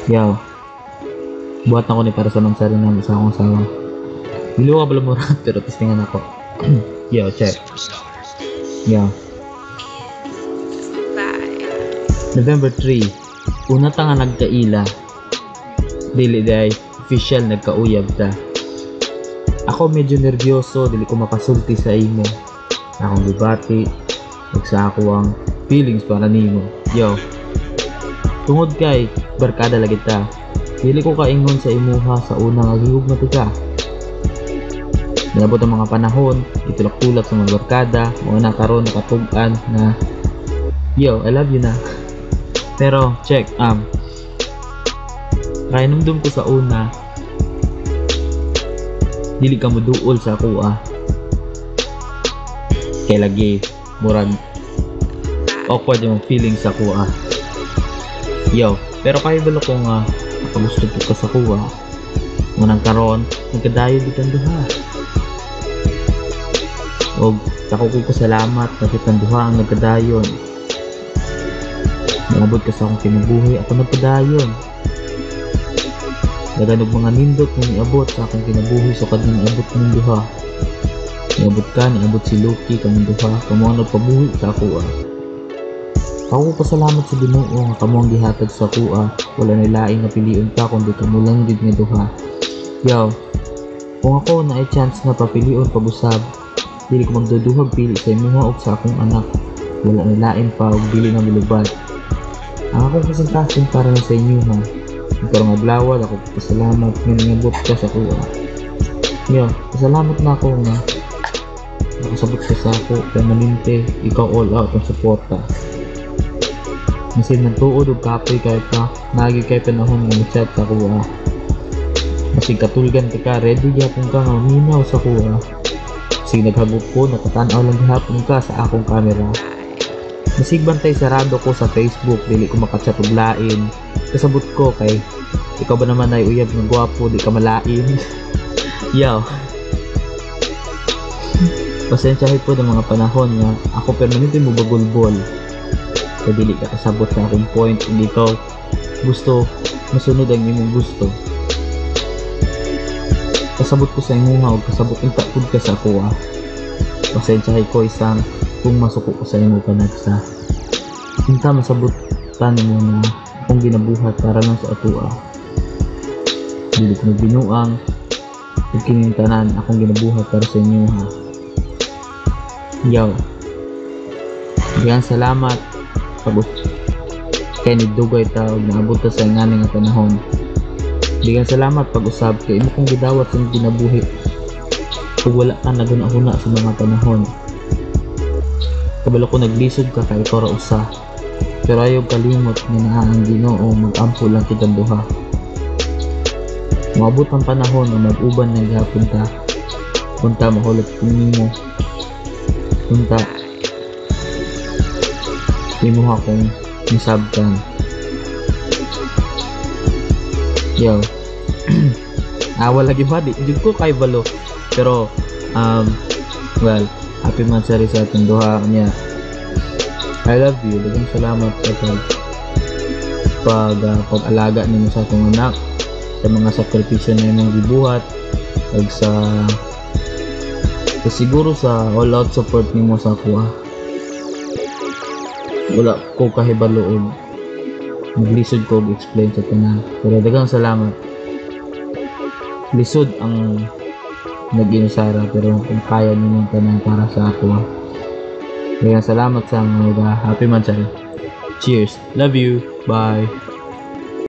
Yaw, buhat na ko ni para sa mansari ng isa akong sawa. Bilo ka pala mura, pero testingan ako. Yaw, check. Yaw. November 3, una ta nga nagkaila. Dili day, official nagkauyab ta. Ako medyo nervyoso, dili ko makasulti sa imo. Akong gibati, nagsa ako ang feelings para nimo. Yo, tungod kay barkada lagi ta. Dili ko kaingon sa imuha sa unang agihug na tika. Nabot ang mga panahon, itulak-tulak sa mga barkada, mga nakaroon nakatug-an na yo, I love you na. Pero check, kaya numdum ko sa una, dili ka mo duol sa ako kaya lagi murag awkward yung feeling sa ako yo, pero kaya bala ko nga gusto ko ka sa kuha ngunang karon nagkadayo ditang duha og tako ko salamat na kitang duha ang nagkadayon. Naabot ka sa akong kinabuhi ako nagkadayon. Naganog mga nindot na niabot sa akong kinabuhi so kad niabot ng duha. Niabot ka, niabot si Loki kaming duha, kamo ang nagpabuhi sa ako Ako pasalamat sa Ginoo nga kamo ang gihatag sa ako wala na laing nga piliun ka kundi kamo lang gid nga duha. Yaw, kung ako na ay chance nga papilion pag-usab, dili ko magduduhag pili sa imuha og sa akong anak. Wala na lain pa og dili na milubad. Ang akong presentasin para na sa inyo ha. Ikaw nga glawad ako pasalamat nga nangabot ka sa kuha. Yo, pasalamat na ako nga nakasabot ka sa ako permanente, ikaw all out ang suporta. Masin ng tuod o kapoy kahit pa nagi kay panahon nga chat sa kuha. Masig katulgan ka ready gyapon ka nga minaw sa kuha. Masig naghagop ko nakatanaw lang gihapon ka sa akong camera. Masig bantay sarado ko sa Facebook, dili ko makachat og lain. Kasabot ko kay ikaw ba naman ay uyab ng gwapo, di ka malain. Yaw. Pasensyahin po ng mga panahon nga ako permanente mo bagulbol. Kaya dili ka kasabot sa akong point, hindi ko gusto masunod ang imong gusto. Kasabot ko sa imuha o kasabot ang tapod ka sa ako Pasensyahin ko isang kung masuko ko sa imo panagsa. Hinta masabot tanin mo na akong ginabuhat para lang sa atua. Dili ko binuang ug kining tanan akong ginabuhat para sa inyo ha. Yaw. Diyan salamat pag kay nidugay ta og naabot ta sa ngani nga panahon. Diyan salamat pag-usab kay imo kong gidawat sa ginabuhi. Kung wala ka naguna-huna sa mga panahon. Kabalo ko naglisod ka kay ikaw ra usa. Pero ayaw kalimot nga naa ang Ginoo mag-ampo lang kitang duha. Maabot ang panahon nga mag-uban na gihapon ta. Punta mahulog nimo. Punta imo akong nisabtan. Yo. Wala lagi ba di jud ko kay balo. Pero well, happy mansari sa ating duha niya. I love you. Daghang salamat sa pag-alaga ninyo sa atong anak, sa mga sakripisyo na imong gibuhat, ug sa siguro sa all out support nimo sa ako Wala ko kahibalo og maglisod ko og explain sa tanan. Pero daghang salamat. Lisod ang nag-inusara pero kung kaya ninyo tanan para sa ako Kaya salamat sa mga happy mansari. Cheers. Love you. Bye.